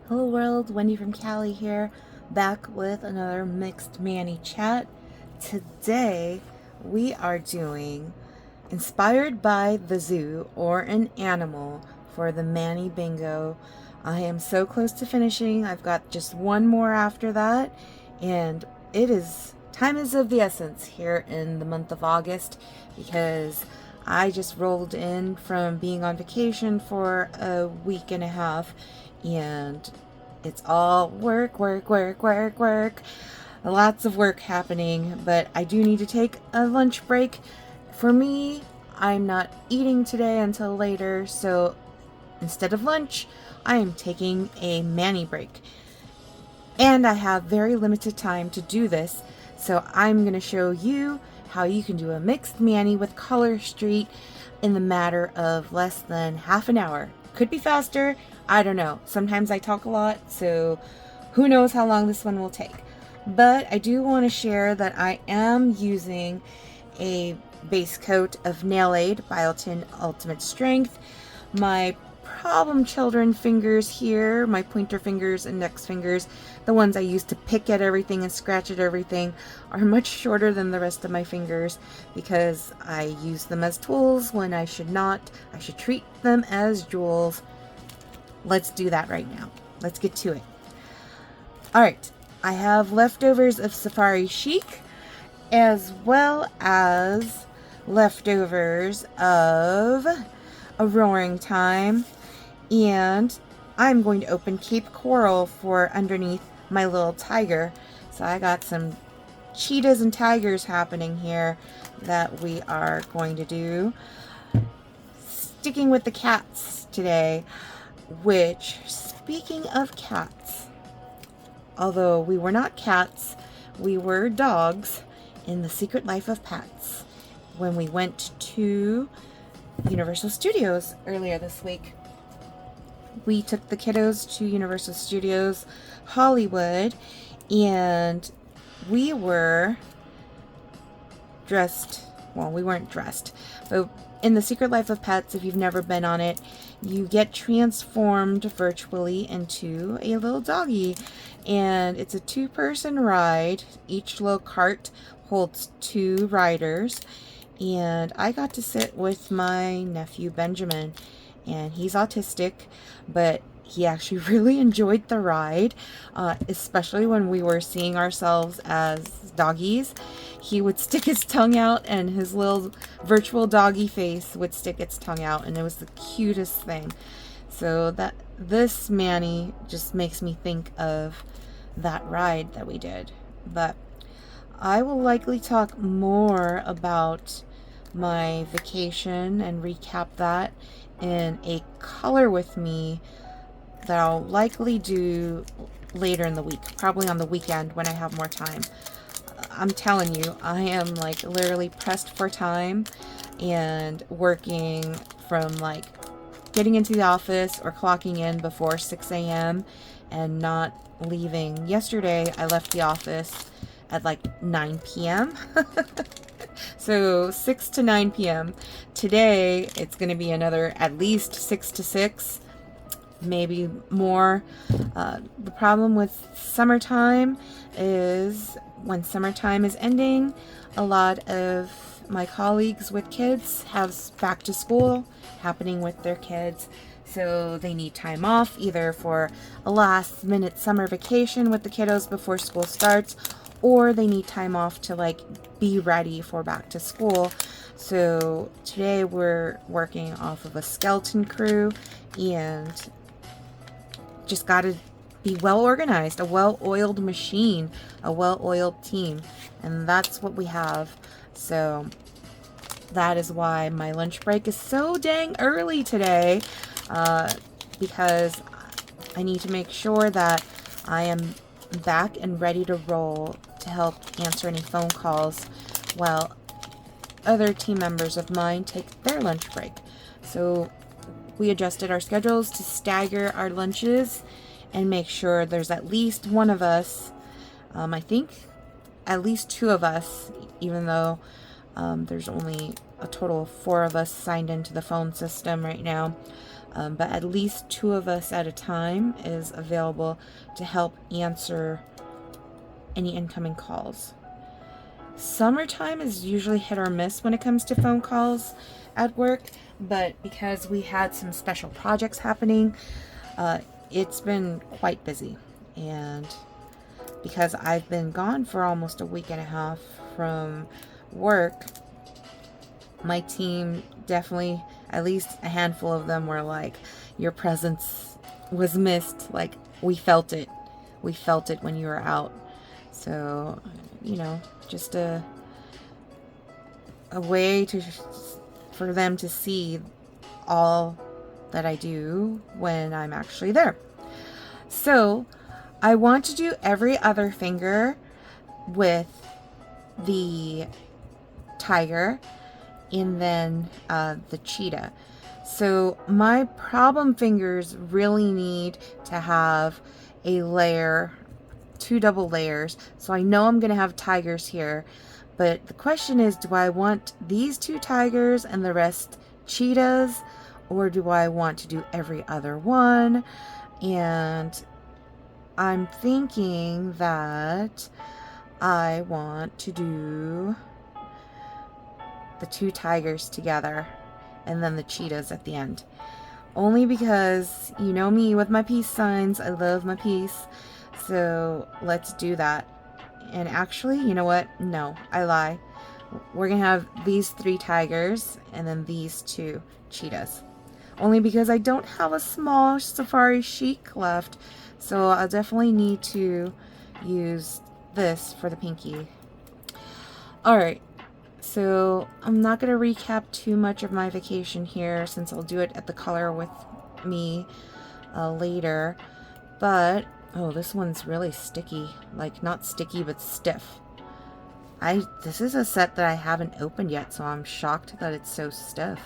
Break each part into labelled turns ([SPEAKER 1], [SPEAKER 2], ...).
[SPEAKER 1] Hello world, Wendy from Cali here, back with another Mixed Manny chat. Today we are doing inspired by the zoo or an animal for the Manny Bingo. I am so close to finishing. I've got just one more after that, and time is of the essence here in the month of August because I just rolled in from being on vacation for a week and a half, and it's all work, work, work, work, work. Lots of work happening, but I do need to take a lunch break. For me, I'm not eating today until later, so instead of lunch, I am taking a Manny break. And I have very limited time to do this, so I'm going to show you how you can do a mixed Manny with Color Street in the matter of less than half an hour. Could be faster, I don't know. Sometimes I talk a lot, so who knows how long this one will take. But I do want to share that I am using a base coat of Nail Aid Biotin Ultimate Strength. My problem children fingers here, my pointer fingers, index fingers, the ones I use to pick at everything and scratch at everything, are much shorter than the rest of my fingers because I use them as tools when I should not. I should treat them as jewels. Let's do that right now. Let's get to it. Alright, I have leftovers of Safari Chic as well as leftovers of A Roaring Time, and I'm going to open Cape Coral for underneath my little tiger. So I got some cheetahs and tigers happening here that we are going to do. Sticking with the cats today, which, speaking of cats, although we were not cats, we were dogs in The Secret Life of Pets when we went to Universal Studios earlier this week. We took the kiddos to Universal Studios Hollywood, and we were dressed, well, we weren't dressed, but in The Secret Life of Pets, if you've never been on it, you get transformed virtually into a little doggy, and it's a two-person ride. Each little cart holds two riders, and I got to sit with my nephew Benjamin, and he's autistic, but he actually really enjoyed the ride, especially when we were seeing ourselves as doggies. He would stick his tongue out, and his little virtual doggy face would stick its tongue out, and it was the cutest thing. So this Manny just makes me think of that ride that we did. But I will likely talk more about my vacation and recap that in a color with me that I'll likely do later in the week, probably on the weekend when I have more time. I'm telling you, I am like literally pressed for time and working from like getting into the office or clocking in before 6 a.m. and not leaving. Yesterday, I left the office at like 9 p.m. So 6 to 9 p.m. Today, it's going to be another at least 6 to 6, maybe more. The problem with summertime is when summertime is ending, a lot of my colleagues with kids have back to school happening with their kids. So they need time off either for a last minute summer vacation with the kiddos before school starts, or they need time off to like be ready for back to school. So today we're working off of a skeleton crew and just got to be well organized, a well-oiled machine, a well-oiled team, and that's what we have. So that is why my lunch break is so dang early today, because I need to make sure that I am back and ready to roll to help answer any phone calls while other team members of mine take their lunch break. So we adjusted our schedules to stagger our lunches and make sure there's at least one of us, I think at least two of us, even though there's only a total of 4 of us signed into the phone system right now. but at least 2 of us at a time is available to help answer any incoming calls. Summertime is usually hit or miss when it comes to phone calls at work, but because we had some special projects happening, it's been quite busy. And because I've been gone for almost a week and a half from work, my team definitely, at least a handful of them were like, your presence was missed. Like, we felt it. We felt it when you were out. So, just a way for them to see all that I do when I'm actually there. So, I want to do every other finger with the tiger and then the cheetah. So my problem fingers really need to have a layer, 2 double layers. So I know I'm going to have tigers here, but the question is, do I want these 2 tigers and the rest cheetahs, or do I want to do every other one? And I'm thinking that I want to do the 2 tigers together and then the cheetahs at the end. Only because, you know me with my peace signs, I love my peace. So let's do that. And actually, you know what? No, I lie. We're going to have these 3 tigers and then these 2 cheetahs. Only because I don't have a small safari chic left. So I'll definitely need to use this for the pinky. Alright. So I'm not going to recap too much of my vacation here, since I'll do it at the color with me later. But, oh, this one's really sticky. Like, not sticky, but stiff. This is a set that I haven't opened yet, so I'm shocked that it's so stiff.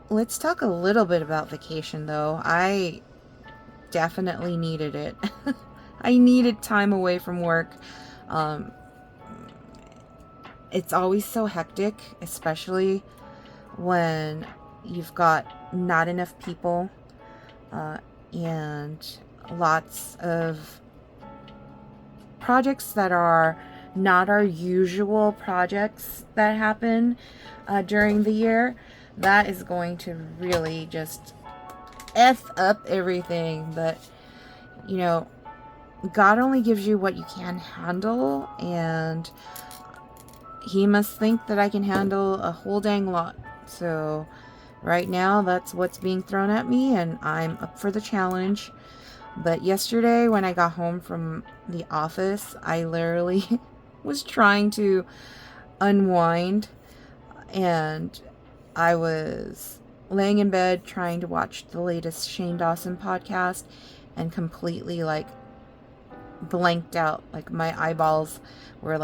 [SPEAKER 1] Let's talk a little bit about vacation, though. I definitely needed it. I needed time away from work. It's always so hectic, especially when you've got not enough people and lots of projects that are not our usual projects that happen during the year. That is going to really just F up everything. But, God only gives you what you can handle, and He must think that I can handle a whole dang lot. So right now, that's what's being thrown at me, and I'm up for the challenge. But yesterday, when I got home from the office, I literally was trying to unwind, and I was laying in bed trying to watch the latest Shane Dawson podcast and completely blanked out. Like, my eyeballs were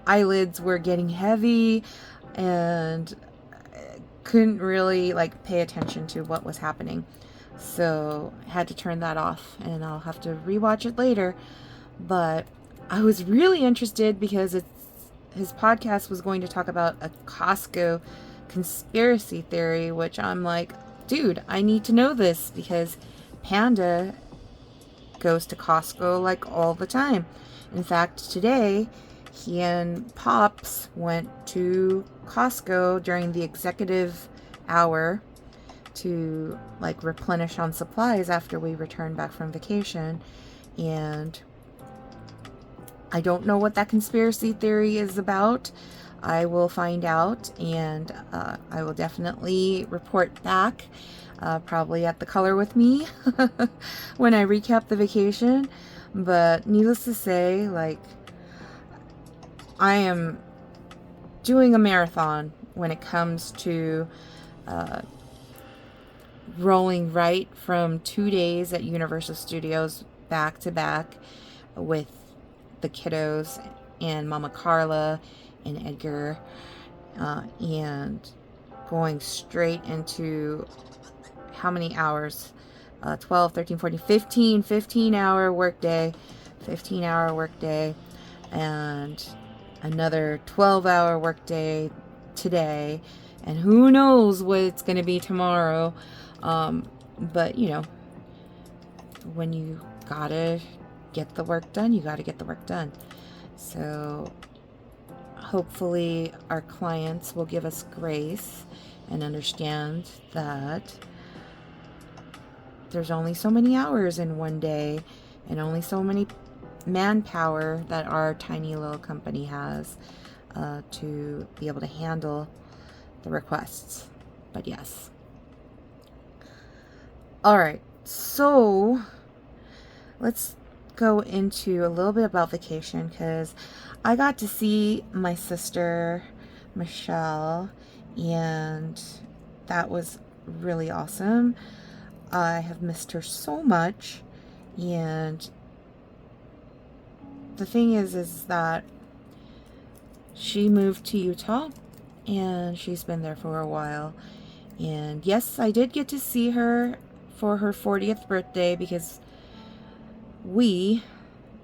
[SPEAKER 1] eyelids were getting heavy, and couldn't really pay attention to what was happening. So I had to turn that off, and I'll have to rewatch it later. But I was really interested because his podcast was going to talk about a Costco conspiracy theory, which I'm like, dude, I need to know this, because Panda goes to Costco all the time. In fact, today he and Pops went to Costco during the executive hour to replenish on supplies after we returned back from vacation. And I don't know what that conspiracy theory is about. I will find out, and I will definitely report back, probably at the color with me when I recap the vacation. But needless to say, I am doing a marathon when it comes to rolling right from 2 days at Universal Studios back to back with the kiddos and Mama Carla and Edgar, and going straight into how many hours? 12, 13, 14, 15 hour workday, and another 12-hour workday today, And who knows what it's going to be tomorrow. But, you know, when you gotta get the work done, you gotta get the work done. So hopefully our clients will give us grace and understand that there's only so many hours in one day and only so many manpower that our tiny little company has to be able to handle the requests. But yes. Alright, so let's go into a little bit about vacation, because I got to see my sister Michelle, and that was really awesome. I have missed her so much, and the thing is that she moved to Utah and she's been there for a while. And yes, I did get to see her for her 40th birthday, because we,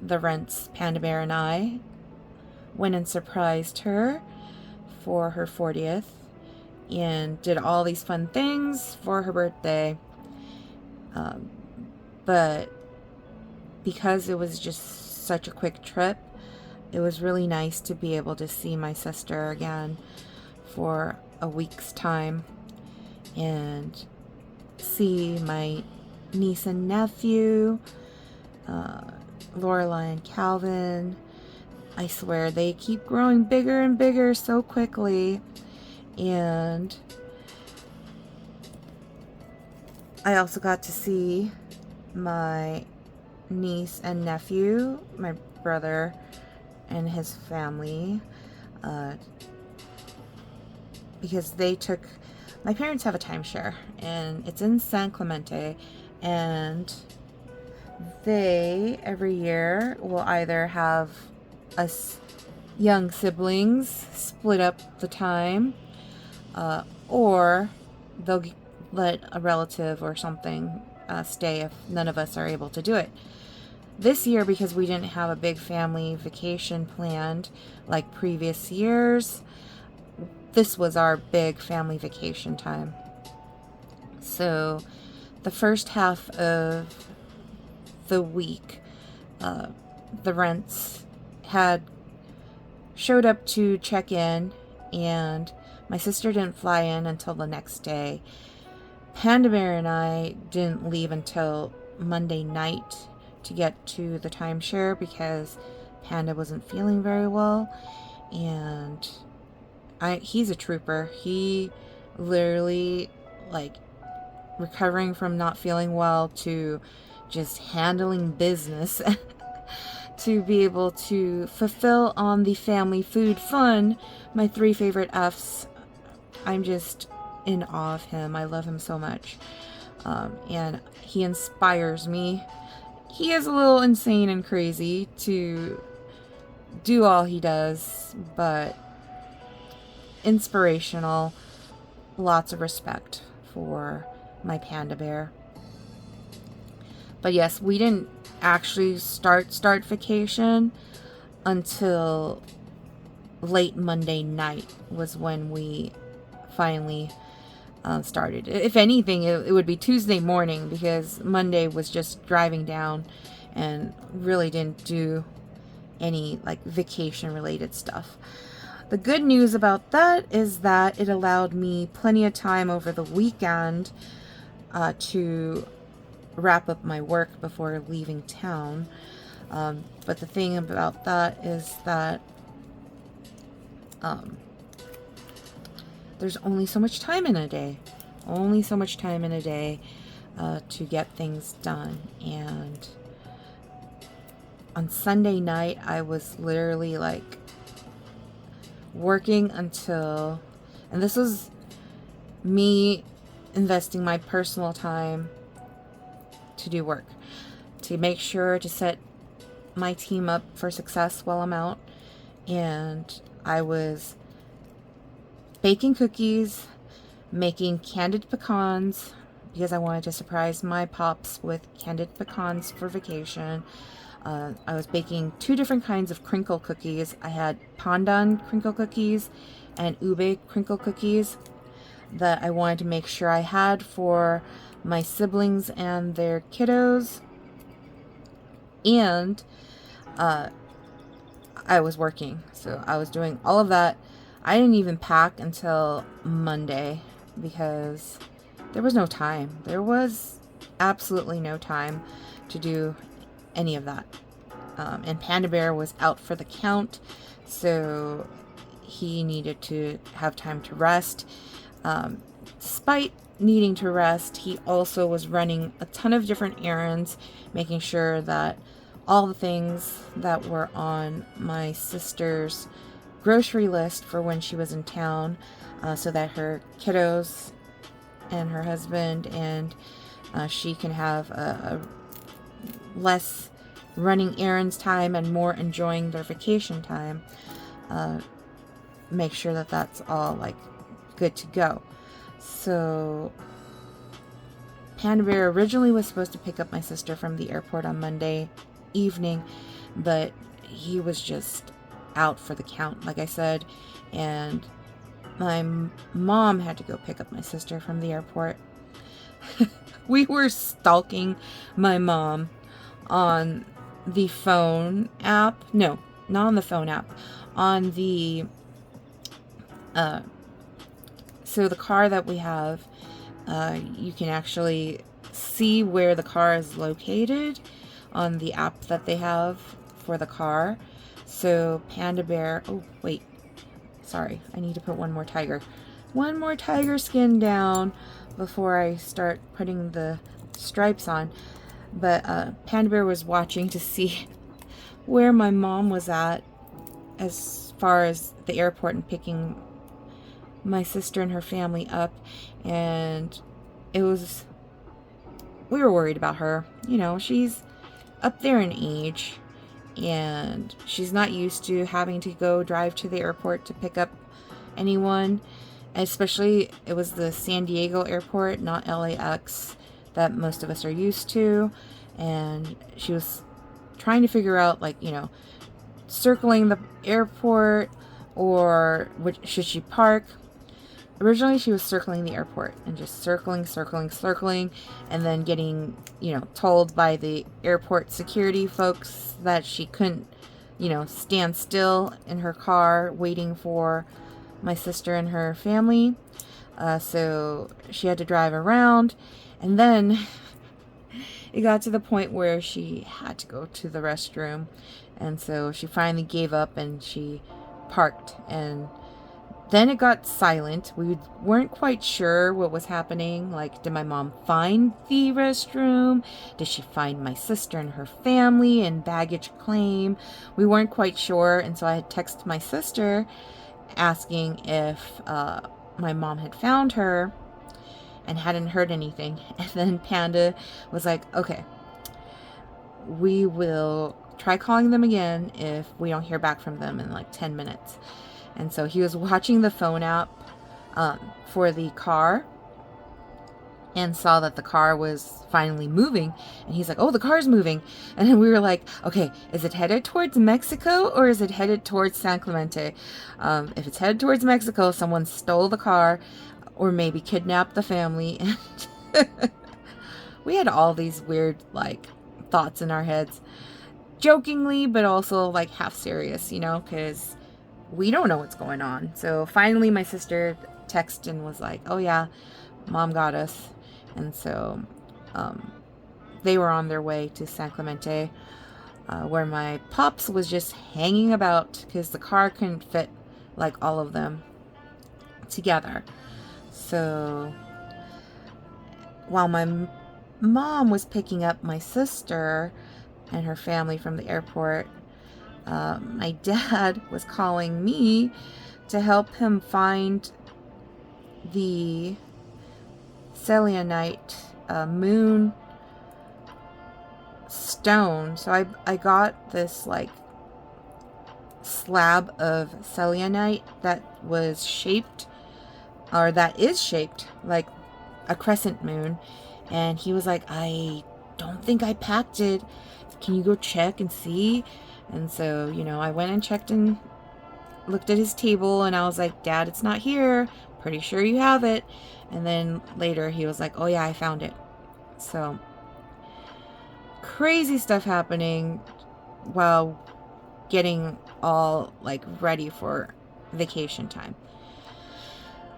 [SPEAKER 1] the Rents, Panda Bear and I, went and surprised her for her 40th and did all these fun things for her birthday. But because it was just such a quick trip, it was really nice to be able to see my sister again for a week's time and see my niece and nephew, Lorelai and Calvin. I swear they keep growing bigger and bigger so quickly. And I also got to see my niece and nephew, my brother and his family, because they took, my parents have a timeshare and it's in San Clemente, and they every year will either have us young siblings split up the time, or they'll let a relative or something stay if none of us are able to do it. This year, because we didn't have a big family vacation planned like previous years, this was our big family vacation time. So the first half of the week, the Rents had showed up to check in, and my sister didn't fly in until the next day. Panda Bear and I didn't leave until Monday night to get to the timeshare because Panda wasn't feeling very well, and he's a trooper. He literally, like, recovering from not feeling well to just handling business to be able to fulfill on the family food fun, my 3 favorite F's. I'm just in awe of him. I love him so much. And he inspires me. He is a little insane and crazy to do all he does, but inspirational. Lots of respect for my Panda Bear. But yes, we didn't actually start vacation until late Monday night was when we finally started. If anything, it would be Tuesday morning, because Monday was just driving down and really didn't do any like vacation related stuff. The good news about that is that it allowed me plenty of time over the weekend to wrap up my work before leaving town. But the thing about that is that there's only so much time in a day. Only so much time in a day to get things done. And on Sunday night, I was literally like working until, and this was me investing my personal time to do work, to make sure to set my team up for success while I'm out. And I was baking cookies, making candied pecans, because I wanted to surprise my pops with candied pecans for vacation. I was baking 2 different kinds of crinkle cookies. I had pandan crinkle cookies and ube crinkle cookies. that I wanted to make sure I had for my siblings and their kiddos. And I was working, so I was doing all of that. I didn't even pack until Monday because there was no time. There was absolutely no time to do any of that. And Panda Bear was out for the count, so he needed to have time to rest. Despite needing to rest, he also was running a ton of different errands, making sure that all the things that were on my sister's grocery list for when she was in town, so that her kiddos and her husband and she can have a less running errands time and more enjoying their vacation time. Make sure that that's all like good to go. So Panda Bear originally was supposed to pick up my sister from the airport on Monday evening, but he was just out for the count, like I said, and my mom had to go pick up my sister from the airport. We were stalking my mom on the phone app. No, not on the phone app. On the so the car that we have, you can actually see where the car is located on the app that they have for the car. So Panda Bear, oh wait, sorry, I need to put one more tiger skin down before I start putting the stripes on. But Panda Bear was watching to see where my mom was at as far as the airport and picking my sister and her family up, and we were worried about her. You know, she's up there in age, and she's not used to having to go drive to the airport to pick up anyone. Especially, it was the San Diego airport, not LAX, that most of us are used to. And she was trying to figure out, like, you know, circling the airport, or should she park. Originally, she was circling the airport and just circling, and then getting, you know, told by the airport security folks that she couldn't, you know, stand still in her car waiting for my sister and her family. So she had to drive around, and then it got to the point where she had to go to the restroom, and so she finally gave up and she parked, and then it got silent. We weren't quite sure what was happening. Like, did my mom find the restroom? Did she find my sister and her family and baggage claim? We weren't quite sure, and so I had texted my sister asking if my mom had found her, and hadn't heard anything. And then Panda was like, okay, we will try calling them again if we don't hear back from them in like 10 minutes. And so he was watching the phone app for the car and saw that the car was finally moving. And he's like, oh, the car's moving. And then we were like, okay, is it headed towards Mexico or is it headed towards San Clemente? If it's headed towards Mexico, someone stole the car or maybe kidnapped the family. We had all these weird, like, thoughts in our heads. Jokingly, but also, like, half serious, you know, because we don't know what's going on. So finally my sister texted and was like, oh yeah, mom got us. And so they were on their way to San Clemente, where my pops was just hanging about because the car couldn't fit like all of them together. So while my mom was picking up my sister and her family from the airport, my dad was calling me to help him find the selenite moon stone. So I got this like slab of selenite that was shaped, or that is shaped like a crescent moon, and he was like, I don't think I packed it. Can you go check and see? And so, you know, I went and checked and looked at his table, and I was like, Dad, it's not here. pretty sure you have it. And then later he was like, oh yeah, I found it. So crazy stuff happening while getting all like ready for vacation time.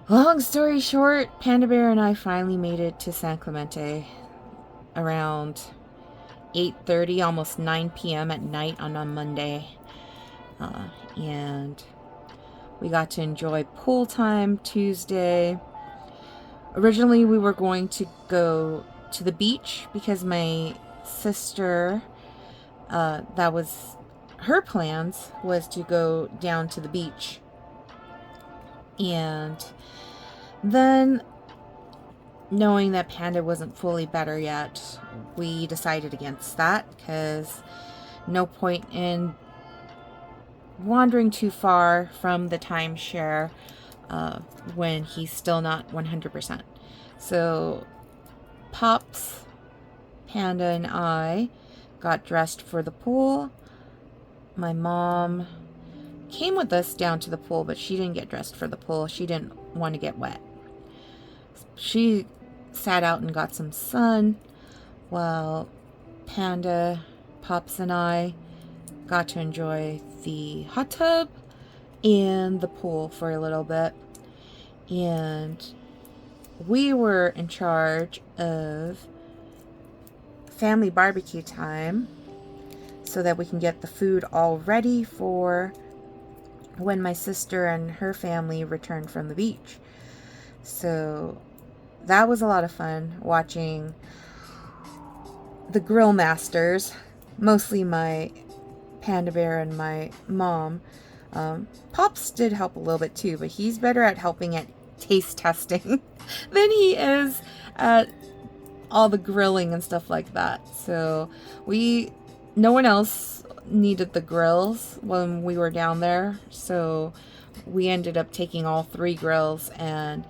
[SPEAKER 1] Long story short, Panda Bear and I finally made it to San Clemente around 8:30, almost 9 p.m. at night on a Monday. And we got to enjoy pool time Tuesday. Originally, we were going to go to the beach because my sister, that was her plans, was to go down to the beach. And then, knowing that Panda wasn't fully better yet, we decided against that because no point in wandering too far from the timeshare when he's still not 100%. So Pops, Panda, and I got dressed for the pool. My mom came with us down to the pool, but she didn't get dressed for the pool. She didn't want to get wet. She sat out and got some sun while Panda, Pops, and I got to enjoy the hot tub and the pool for a little bit. And we were in charge of family barbecue time so that we can get the food all ready for when my sister and her family returned from the beach. So that was a lot of fun watching the grill masters, mostly my Panda Bear and my mom. Pops did help a little bit too, but he's better at helping at taste testing than he is at all the grilling and stuff like that. So no one else needed the grills when we were down there, so we ended up taking all 3 grills and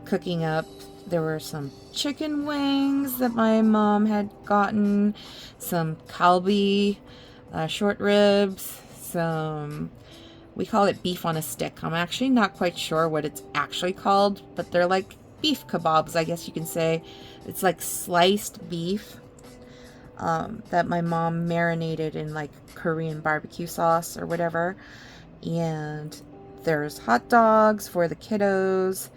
[SPEAKER 1] cooking up. There were some chicken wings that my mom had gotten, some kalbi, short ribs, we call it beef on a stick. I'm actually not quite sure what it's actually called, but they're like beef kebabs, I guess you can say. It's like sliced beef that my mom marinated in like Korean barbecue sauce or whatever. And there's hot dogs for the kiddos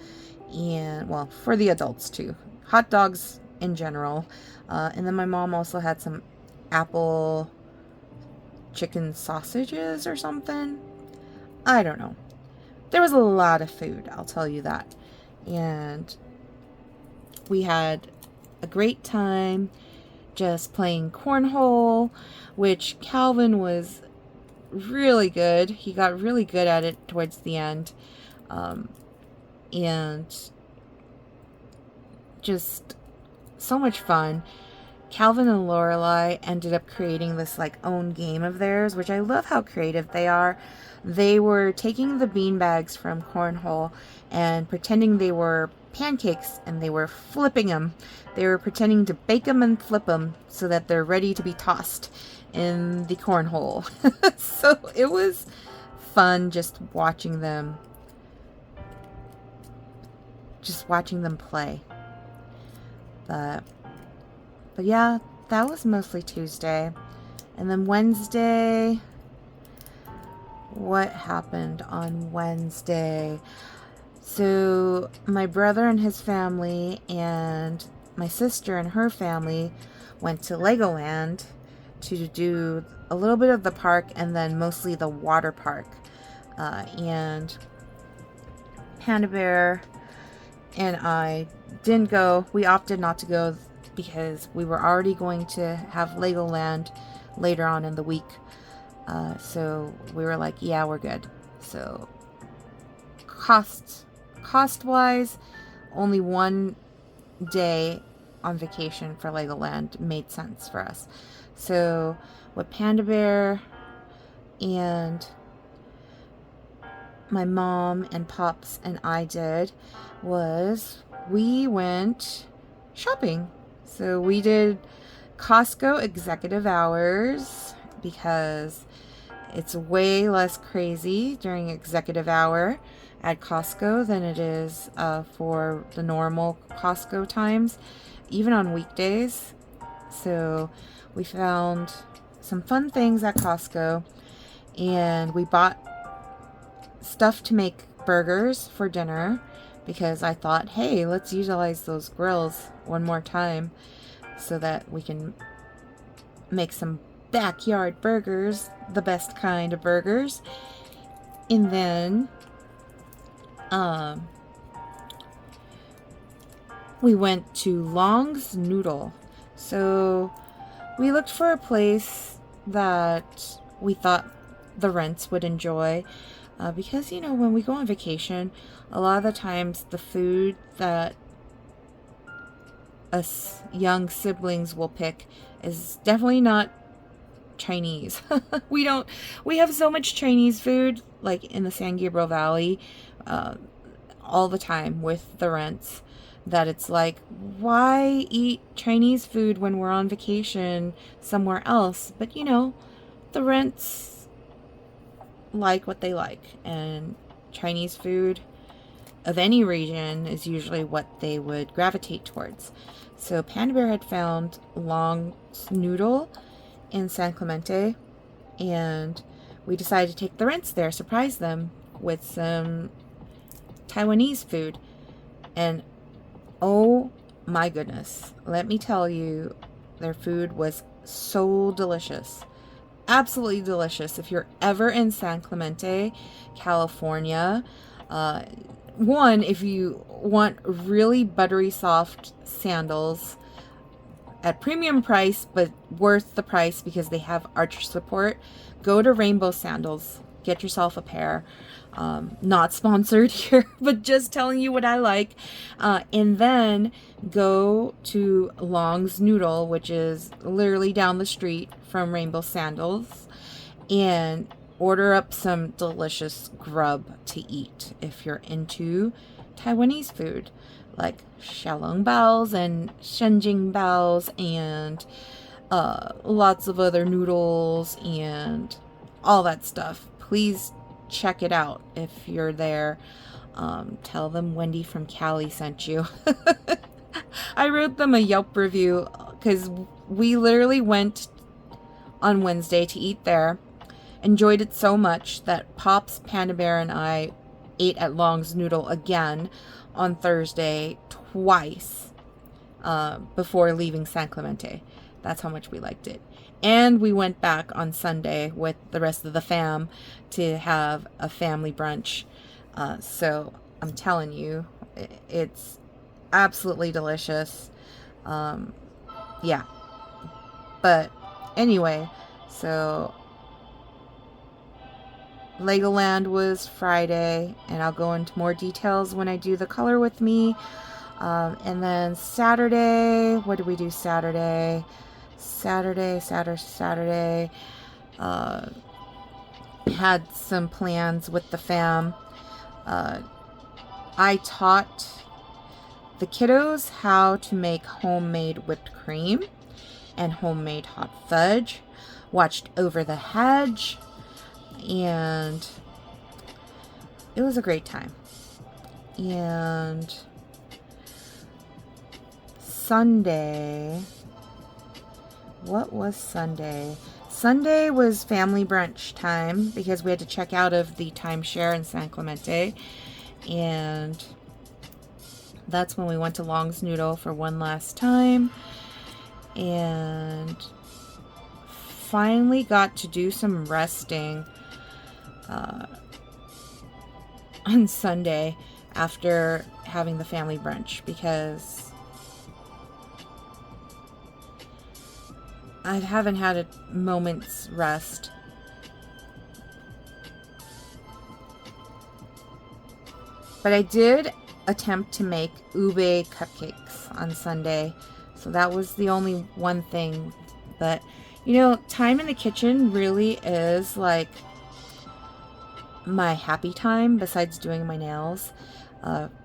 [SPEAKER 1] and, well, for the adults too. Hot dogs in general. And then my mom also had some apple chicken sausages or something. I don't know. There was a lot of food, I'll tell you that. And we had a great time just playing cornhole, which Calvin was really good. He got really good at it towards the end. And just so much fun. Calvin and Lorelai ended up creating this like own game of theirs, which I love how creative they are. They were taking the beanbags from cornhole and pretending they were pancakes, and they were flipping them. They were pretending to bake them and flip them so that they're ready to be tossed in the cornhole. So it was fun just watching them play. But yeah, that was mostly Tuesday. And then Wednesday, what happened on Wednesday? So my brother and his family and my sister and her family went to Legoland to do a little bit of the park and then mostly the water park. And Panda Bear and I didn't go. We opted not to go because we were already going to have Legoland later on in the week. So we were like, yeah, we're good. So cost-wise, only one day on vacation for Legoland made sense for us. So what Panda Bear and my mom and Pops and I did was we went shopping. So we did Costco executive hours because it's way less crazy during executive hour at Costco than it is for the normal Costco times, even on weekdays. So we found some fun things at Costco, and we bought stuff to make burgers for dinner because I thought, hey, let's utilize those grills one more time so that we can make some backyard burgers, the best kind of burgers. And then we went to Long's Noodle. So we looked for a place that we thought the rents would enjoy, because, you know, when we go on vacation, a lot of the times the food that us young siblings will pick is definitely not Chinese. We have so much Chinese food, like in the San Gabriel Valley, all the time with the rents, that it's like, why eat Chinese food when we're on vacation somewhere else? But, you know, the rents like what they like, and Chinese food of any region is usually what they would gravitate towards. So Panda Bear had found Long's Noodle in San Clemente, and we decided to take the rents there, surprise them with some Taiwanese food. And oh my goodness, let me tell you, their food was so delicious. Absolutely delicious. If you're ever in San Clemente, California, one, if you want really buttery soft sandals at premium price, but worth the price because they have arch support, go to Rainbow Sandals. Get yourself a pair. Not sponsored here, but just telling you what I like. And then go to Long's Noodle, which is literally down the street from Rainbow Sandals, and order up some delicious grub to eat if you're into Taiwanese food, like xiaolong baos and shenjing baos, and lots of other noodles and all that stuff. Please check it out if you're there. Tell them Wendy from Cali sent you. I wrote them a Yelp review because we literally went on Wednesday to eat there. Enjoyed it so much that Pops, Panda Bear, and I ate at Long's Noodle again on Thursday twice before leaving San Clemente. That's how much we liked it. And we went back on Sunday with the rest of the fam to have a family brunch. So I'm telling you, it's absolutely delicious. Yeah. But anyway, so Legoland was Friday, and I'll go into more details when I do the color with me. And then Saturday, what did we do Saturday? Saturday, had some plans with the fam. I taught the kiddos how to make homemade whipped cream and homemade hot fudge. Watched Over the Hedge, and it was a great time. And Sunday, what was Sunday? Sunday was family brunch time because we had to check out of the timeshare in San Clemente, and that's when we went to Long's Noodle for one last time, and finally got to do some resting on Sunday after having the family brunch, because I haven't had a moment's rest. But I did attempt to make ube cupcakes on Sunday, so that was the only one thing. But, you know, time in the kitchen really is like my happy time besides doing my nails.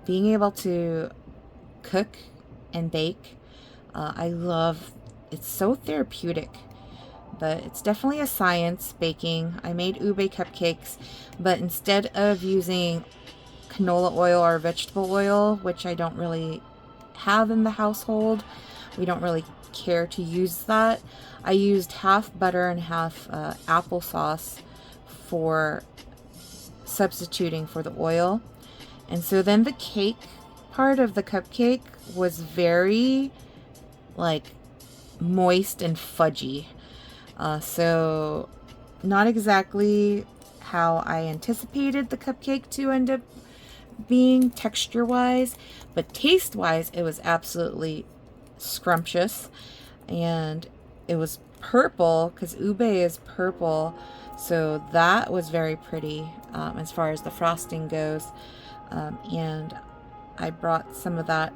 [SPEAKER 1] Being able to cook and bake, I love. It's so therapeutic, but it's definitely a science, baking. I made ube cupcakes, but instead of using canola oil or vegetable oil, which I don't really have in the household. We don't really care to use that. I used half butter and half applesauce for substituting for the oil. And so then the cake part of the cupcake was very like moist and fudgy. So not exactly how I anticipated the cupcake to end up being texture wise, but taste wise it was absolutely scrumptious. And it was purple because ube is purple, so that was very pretty as far as the frosting goes. And I brought some of that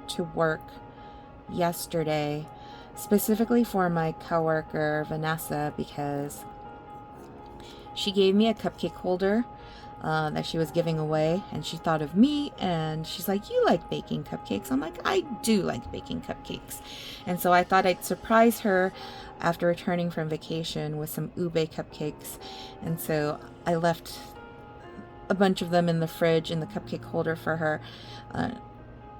[SPEAKER 1] to work yesterday specifically for my coworker Vanessa, because she gave me a cupcake holder that she was giving away, and she thought of me, and she's like, "You like baking cupcakes?" I'm like, "I do like baking cupcakes." And so I thought I'd surprise her after returning from vacation with some ube cupcakes. And so I left a bunch of them in the fridge in the cupcake holder for her.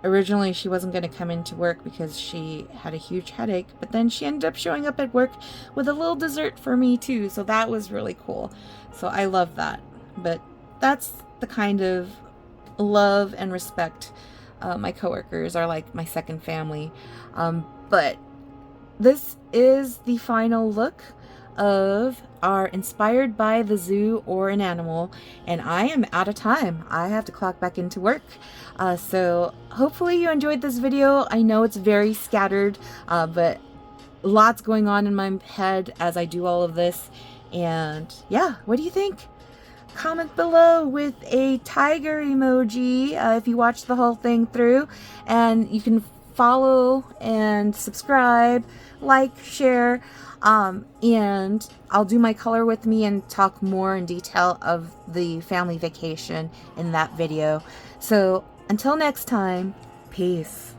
[SPEAKER 1] Originally she wasn't going to come into work because she had a huge headache, but then she ended up showing up at work with a little dessert for me too, so that was really cool. So I love that. But that's the kind of love and respect. My coworkers are like my second family. But this is the final look of our inspired by the zoo or an animal, and I am out of time. I have to clock back into work. So hopefully you enjoyed this video. I know it's very scattered, but lots going on in my head as I do all of this. And yeah, what do you think? Comment below with a tiger emoji if you watched the whole thing through, and you can follow and subscribe, like, share, and I'll do my color with me and talk more in detail of the family vacation in that video. So until next time, peace.